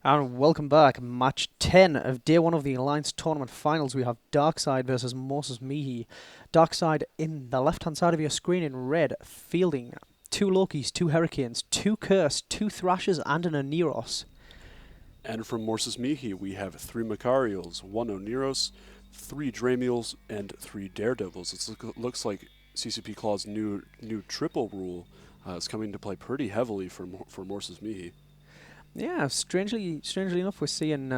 And welcome back. Match 10 of day 1 of the Alliance Tournament Finals. We have DarkSide versus Morsus Mihi. DarkSide in the left-hand side of your screen in red, fielding 2 Lokis, 2 Hurricanes, 2 Curse, 2 Thrashers, and an Oneros. And from Morsus Mihi, we have 3 Macarials, 1 Oneros, 3 Dramiels, and 3 Daredevils. It looks like CCP Claw's new triple rule is coming to play pretty heavily for Morsus Mihi. Yeah, strangely enough, we're seeing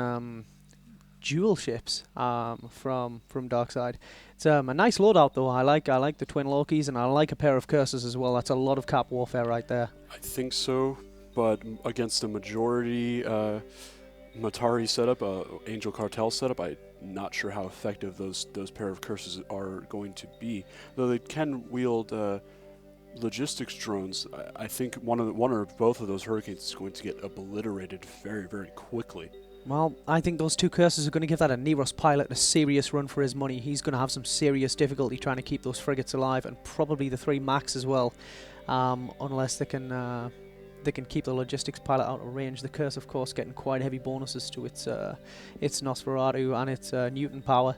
dual ships from DarkSide. It's a nice loadout though. I like the twin Lokis, and I like a pair of Curses as well. That's a lot of cap warfare right there. I think so, but against a majority Matari setup, Angel Cartel setup, I'm not sure how effective those pair of Curses are going to be. Though they can wield logistics drones, I think one or both of those Hurricanes is going to get obliterated very, very quickly. Well, I think those 2 Curses are going to give that Oneros pilot a serious run for his money. He's going to have some serious difficulty trying to keep those frigates alive, and probably the 3 Max as well, unless they can keep the logistics pilot out of range. The Curse, of course, getting quite heavy bonuses to its Nosferatu and its Newton power.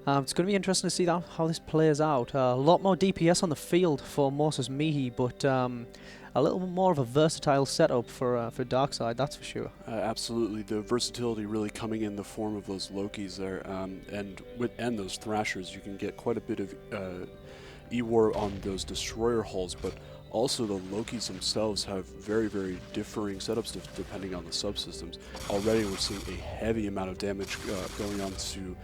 It's going to be interesting to see how this plays out. A lot more DPS on the field for Morsus Mihi, but a little more of a versatile setup for DarkSide, that's for sure. Absolutely, the versatility really coming in the form of those Lokis there, and those Thrashers. You can get quite a bit of E-War on those Destroyer hulls, but also the Lokis themselves have very, very differing setups depending on the subsystems. Already we're seeing a heavy amount of damage going on to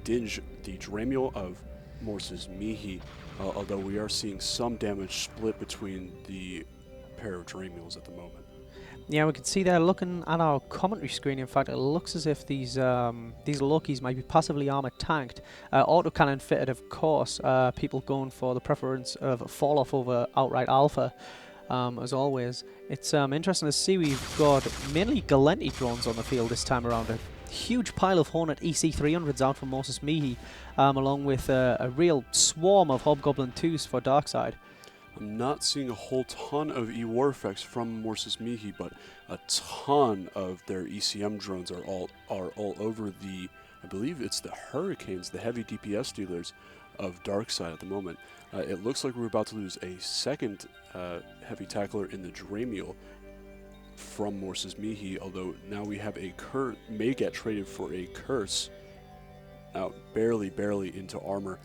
Dinge, the Dramiel of Morsus Mihi, although we are seeing some damage split between the pair of Dramiels at the moment. Yeah, we can see there looking at our commentary screen. In fact, it looks as if these Lokis might be passively armored tanked. Autocannon fitted, of course. People going for the preference of fall-off over outright alpha, as always. It's interesting to see we've got mainly Galenti drones on the field this time around. A huge pile of Hornet EC300s out from Morsus Mihi, along with a real swarm of Hobgoblin 2s for DarkSide. I'm not seeing a whole ton of E-War effects from Morsus Mihi, but a ton of their ECM drones are all over the, I believe it's the Hurricanes, the heavy DPS dealers of DarkSide at the moment. It looks like we're about to lose a second heavy tackler in the Dramiel from Morsus Mihi, although now we have a may get traded for a Curse. Now barely into armor.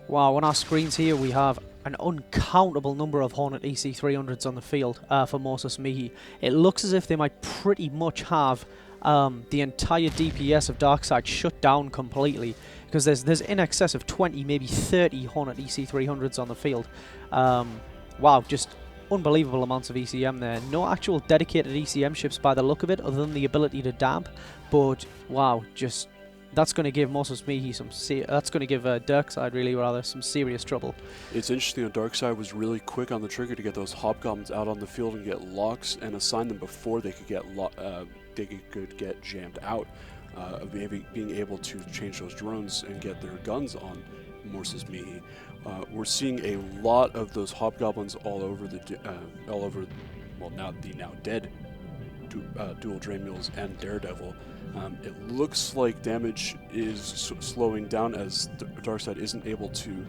Wow, on our screens here we have an uncountable number of Hornet EC300s on the field for Morsus Mihi. It looks as if they might pretty much have the entire DPS of DarkSide shut down completely, because there's in excess of 20, maybe 30 Hornet EC300s on the field. Wow, just unbelievable amounts of ECM there. No actual dedicated ECM ships by the look of it, other than the ability to damp, but wow, just that's going to give Morsus Mihi that's going to give DarkSide really rather some serious trouble. It's interesting that DarkSide was really quick on the trigger to get those Hobgoblins out on the field and get locks and assign them before they could get jammed out. Being able to change those drones and get their guns on Morsus Mihi. We're seeing a lot of those Hobgoblins all over well, now dead dual Dramiels and Daredevil. It looks like damage is slowing down as DarkSide isn't able to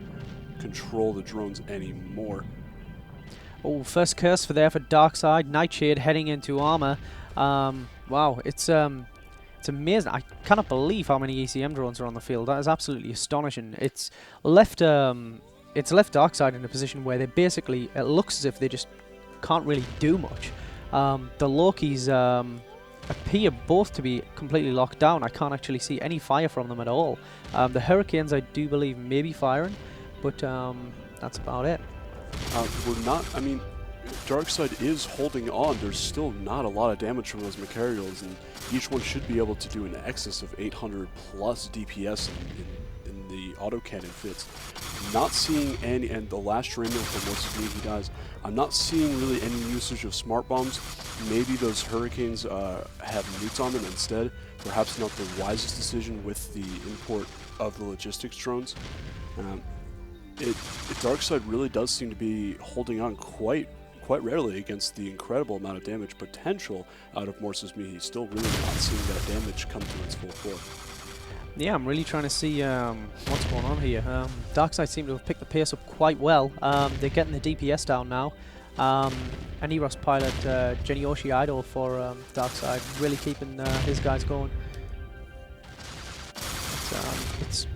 control the drones anymore. Oh, first Curse for DarkSide. Nightshade heading into armor. Wow, it's amazing. I cannot believe how many ECM drones are on the field. That is absolutely astonishing. It's left DarkSide in a position where they basically, it looks as if they just can't really do much. The Lokis appear both to be completely locked down. I can't actually see any fire from them at all. The Hurricanes, I do believe, may be firing, but that's about it. I mean, DarkSide is holding on. There's still not a lot of damage from those Macarials, and each one should be able to do an excess of 800 plus DPS in the autocannon fits. Not seeing any, and the last Dramiel for Morsus Mihi dies, I'm not seeing really any usage of smart bombs. Maybe those Hurricanes have nukes on them instead. Perhaps not the wisest decision with the import of the logistics drones. DarkSide really does seem to be holding on quite quite rarely against the incredible amount of damage potential out of Morsus Mihi. Still really not seeing that damage come to its full force. Yeah, I'm really trying to see what's going on here. DarkSide seem to have picked the pace up quite well. They're getting the DPS down now. An Eros pilot, Genyoshi Idol for DarkSide, really keeping his guys going. It's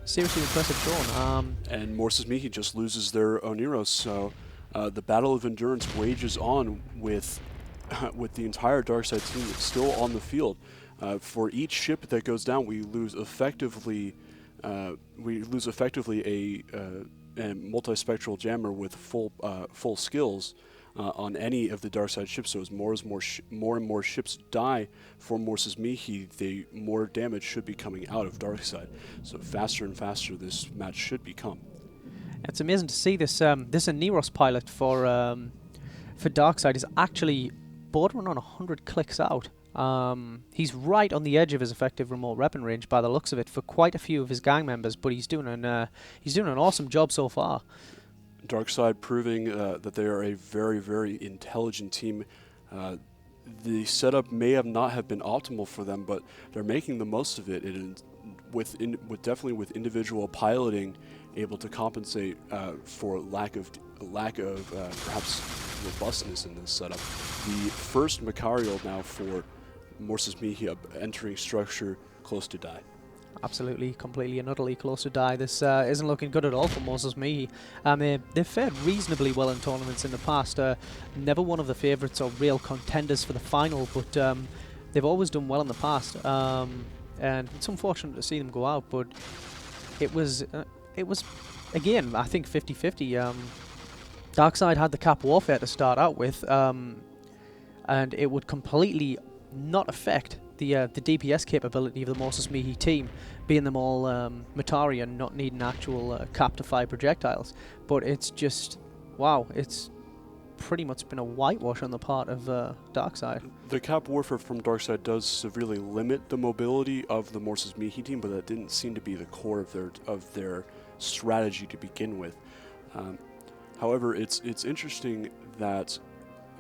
seriously impressive, Sean. And Morsus Mihi just loses their Oneros, so the battle of endurance wages on with the entire DarkSide team still on the field. For each ship that goes down, we lose effectively a multispectral jammer with full skills on any of the DarkSide ships. So as more and more ships die for Morsus Mihi, the more damage should be coming out of DarkSide. So faster and faster this match should become. It's amazing to see this. This Aneros pilot for DarkSide is actually bordering on 100 clicks out. He's right on the edge of his effective remote weapon range by the looks of it for quite a few of his gang members, but he's doing an awesome job so far. DarkSide proving that they are a very, very intelligent team. The setup may not have been optimal for them, but they're making the most of it. Definitely with individual piloting, able to compensate for lack of perhaps robustness in this setup. The first Macarial now for Morsus Mihi entering structure close to die. Absolutely, completely and utterly close to die. This isn't looking good at all for Morsus Mihi. They've fared reasonably well in tournaments in the past. Never one of the favourites or real contenders for the final, but they've always done well in the past. And it's unfortunate to see them go out, but it was again, I think 50-50. DarkSide had the cap warfare to start out with, and it would completely not affect the DPS capability of the Morsus Mihi team, being them all Matari and not needing actual cap to fire projectiles. But it's just, wow, it's pretty much been a whitewash on the part of DarkSide. The cap warfare from DarkSide does severely limit the mobility of the Morsus Mihi team, but that didn't seem to be the core of their strategy to begin with. However, it's interesting that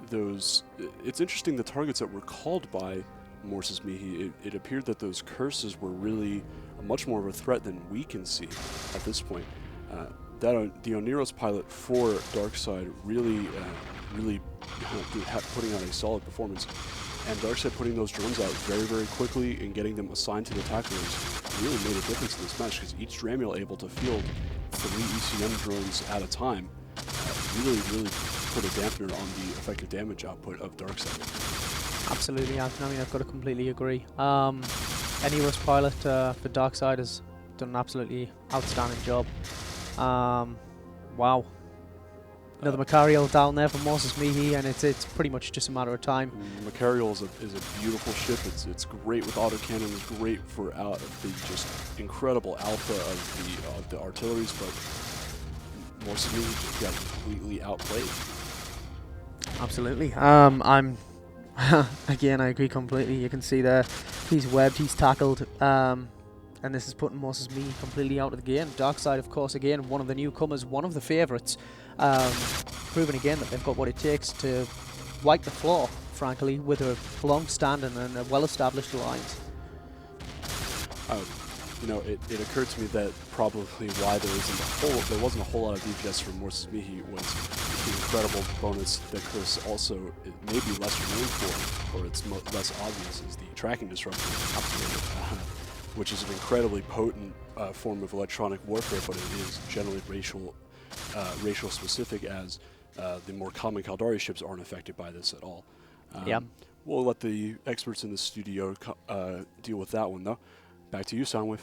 the targets that were called by Morsus Mihi, it appeared that those curses were really much more of a threat than we can see at this point. The Oneros pilot for DarkSide really putting out a solid performance, and DarkSide putting those drones out very, very quickly and getting them assigned to the tacklers really made a difference in this match, because each Dramule able to field 3 ECM drones at a time really put a dampener on the effective damage output of DarkSide. Absolutely, I mean, I've got to completely agree. Aneros pilot for DarkSide has done an absolutely outstanding job. Wow. Another Macarial down there for Morsus Mihi, and it's pretty much just a matter of time. Macarial is a beautiful ship. It's great with autocannon. It's great for the just incredible alpha of the artilleries, but Morsus Mihi just got completely outplayed. Absolutely. Again, I agree completely. You can see there, he's webbed, he's tackled, and this is putting Morsus Mihi completely out of the game. DarkSide, of course, again, one of the newcomers, one of the favourites, proving again that they've got what it takes to wipe the floor, frankly, with a long-standing and a well-established alliance. You know, it occurred to me that probably why there wasn't a whole lot of DPS from Morsus Mihi was the incredible bonus that Chris also may be lesser known for, or it's less obvious, is the tracking disruptor, which is an incredibly potent form of electronic warfare, but it is generally racial specific, as the more common Caldari ships aren't affected by this at all. Yeah. We'll let the experts in the studio deal with that one, though. Back to you, Soundwave.